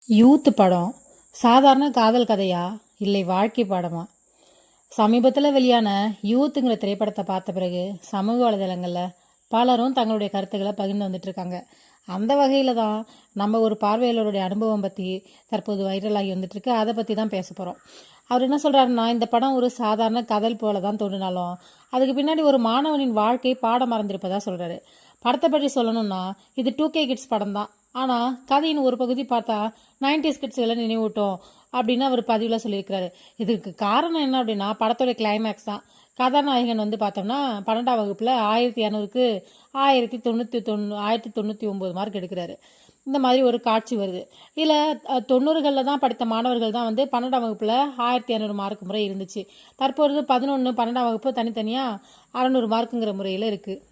Youth படம் சாதாரண காதல் கதையா இல்லை வாழ்க்கை பாடமா? சமீபத்தில் வெளியான யூத்துங்கிற திரைப்படத்தை பார்த்த பிறகு சமூக வலைதளங்களில் பலரும் தங்களுடைய கருத்துக்களை பகிர்ந்து வந்துட்டு இருக்காங்க. அந்த வகையில் தான் நம்ம ஒரு பார்வையாளருடைய அனுபவம் பற்றி தற்போது வைரலாகி வந்துட்டு இருக்கு. அதை பற்றி தான் பேச போகிறோம். அவர் என்ன சொல்கிறாருன்னா, இந்த படம் ஒரு சாதாரண கதல் போல தான் தோன்றினாலும் அதுக்கு பின்னாடி ஒரு மாணவனின் வாழ்க்கை பாடம் மறந்திருப்பதா சொல்கிறாரு. படத்தை பற்றி சொல்லணும்னா இது 2K கிட்ஸ் படம் தான். ஆனால் கதையின் ஒரு பகுதி பார்த்தா 90s கிட்ஸ்களை நினைவூட்டும் அப்படின்னு அவர் பதிவில் சொல்லியிருக்கிறாரு. இதுக்கு காரணம் என்ன அப்படின்னா, படத்தோட கிளைமேக்ஸ் தான். கதாநாயகன் பார்த்தோம்னா 12ஆம் வகுப்பில் 1200க்கு 1099 மார்க் எடுக்கிறாரு. இந்த மாதிரி ஒரு காட்சி வருது. இதில் 90களில் தான் படித்த மாணவர்கள் தான் 12ஆம் வகுப்பில் 1500 மார்க் முறை இருந்துச்சு. தற்பொழுது 12ஆம் வகுப்பு தனித்தனியாக 600 மார்க்குங்கிற முறையில் இருக்குது.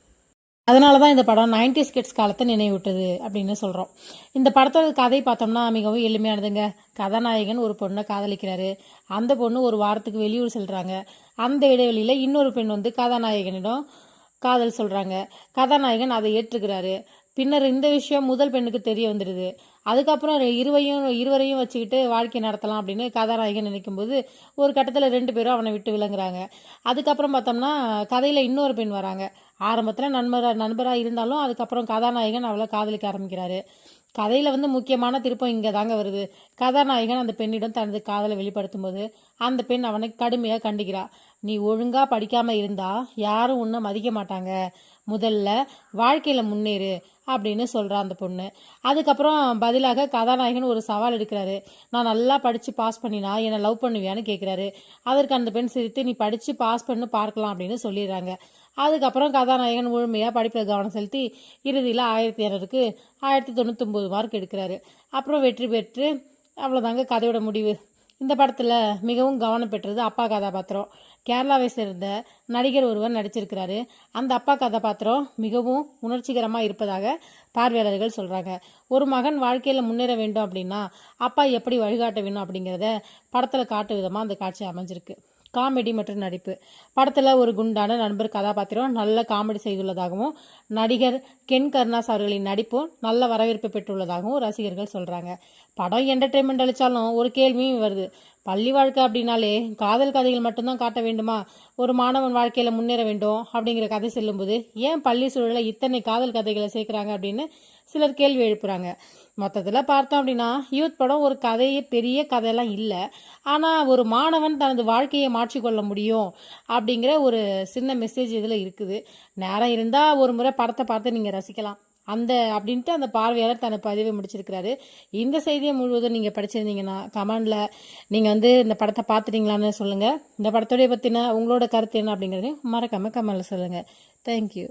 அதனால தான் இந்த படம் 90s கிட்ஸ் காலத்தை நினைவூட்டுது அப்படின்னு சொல்கிறோம். இந்த படத்தோட கதை பார்த்தோம்னா மிகவும் எளிமையானதுங்க. கதாநாயகன் ஒரு பொண்ணை காதலிக்கிறாரு. அந்த பொண்ணு ஒரு வாரத்துக்கு வெளியூர் செல்கிறாங்க. அந்த இடைவெளியில் இன்னொரு பெண் கதாநாயகனிடம் காதல் சொல்கிறாங்க. கதாநாயகன் அதை ஏற்றுக்கிறாரு. பின்னர் இந்த விஷயம் முதல் பெண்ணுக்கு தெரிய வந்துடுது. அதுக்கப்புறம் இருவரையும் வச்சுக்கிட்டு வாழ்க்கை நடத்தலாம் அப்படின்னு கதாநாயகன் நினைக்கும்போது ஒரு கட்டத்தில் 2 பேரும் அவனை விட்டு விளங்குறாங்க. அதுக்கப்புறம் பார்த்தோம்னா கதையில் இன்னொரு பெண் வராங்க. ஆரம்பத்தில் நண்பராக இருந்தாலும் அதுக்கப்புறம் கதாநாயகன் அவளை காதலிக்க ஆரம்பிக்கிறாரு. கதையில் முக்கியமான திருப்பம் இங்கே தாங்க வருது. கதாநாயகன் அந்த பெண்ணிடம் தனது காதலை வெளிப்படுத்தும் போது அந்த பெண் அவனை கடுமையாக கண்டிக்கிறா. நீ ஒழுங்காக படிக்காமல் இருந்தா யாரும் உன்னை மதிக்க மாட்டாங்க, முதல்ல வாழ்க்கையில் முன்னேறு அப்படின்னு சொல்கிறா அந்த பொண்ணு. அதுக்கப்புறம் பதிலாக கதாநாயகன் ஒரு சவால் எடுக்கிறாரு. நான் நல்லா படித்து பாஸ் பண்ணினா என்னை லவ் பண்ணுவியான்னு கேட்குறாரு. அதற்கு அந்த பெண் சிரித்து நீ படித்து பாஸ் பண்ணு பார்க்கலாம் அப்படின்னு சொல்லிடுறாங்க. அதுக்கப்புறம் கதாநாயகன் முழுமையாக படிப்பில் கவனம் செலுத்தி இறுதியில் 1200க்கு 1099 மார்க் எடுக்கிறாரு. அப்புறம் வெற்றி பெற்று அவ்வளோதாங்க கதையோட முடிவு. இந்த படத்தில் மிகவும் கவனம் பெற்றது அப்பா கதாபாத்திரம். கேரளாவை சேர்ந்த நடிகர் ஒருவர் நடிச்சிருக்கிறாரு. அந்த அப்பா கதாபாத்திரம் மிகவும் உணர்ச்சிகரமாக இருப்பதாக பார்வையாளர்கள் சொல்கிறாங்க. ஒரு மகன் வாழ்க்கையில் முன்னேற வேண்டும் அப்படின்னா அப்பா எப்படி வழிகாட்ட வேணும் அப்படிங்கிறத படத்தில் காட்டு விதமாக அந்த காட்சி அமைஞ்சிருக்கு. காமெடி மற்றும் நடிப்பு. படத்தில் ஒரு குண்டான நண்பர் கதாபாத்திரம் நல்ல காமெடி செய்துள்ளதாகவும் நடிகர் கென் கருணாஸ் அவர்களின் நடிப்பும் நல்ல வரவேற்பு பெற்றுள்ளதாகவும் ரசிகர்கள் சொல்கிறாங்க. படம் என்டர்டெயின்மெண்ட் அளித்தாலும் ஒரு கேள்வியும் வருது. பள்ளி வாழ்க்கை அப்படின்னாலே காதல் கதைகள் மட்டும்தான் காட்ட வேண்டுமா? ஒரு மாணவன் வாழ்க்கையில் முன்னேற வேண்டும் அப்படிங்கிற கதை செல்லும்போது ஏன் பள்ளி சூழலில் இத்தனை காதல் கதைகளை சேர்க்குறாங்க அப்படின்னு சிலர் கேள்வி எழுப்புறாங்க. மொத்தத்தில் பார்த்தோம் அப்படின்னா யூத் படம் ஒரு பெரிய கதையெல்லாம் இல்லை. ஆனால் ஒரு மாணவன் தனது வாழ்க்கையை மாற்றிக்கொள்ள முடியும் அப்படிங்கிற ஒரு சின்ன மெசேஜ் இதில் இருக்குது. நேரம் இருந்தால் ஒரு முறை படத்தை பார்த்து நீங்கள் ரசிக்கலாம் அப்படின்ட்டு அந்த பார்வையாளர் தன்னை பதிவை முடிச்சிருக்கிறாரு. இந்த செய்தியை முழுவதும் நீங்கள் படிச்சிருந்தீங்கன்னா கமெண்டில் நீங்கள் இந்த படத்தை பார்த்துட்டீங்களான்னு சொல்லுங்கள். இந்த படத்தோடைய பற்றின உங்களோட கருத்து என்ன அப்படிங்கிறதையும் மறக்காமல் கமெண்டில் சொல்லுங்கள். தேங்க்யூ.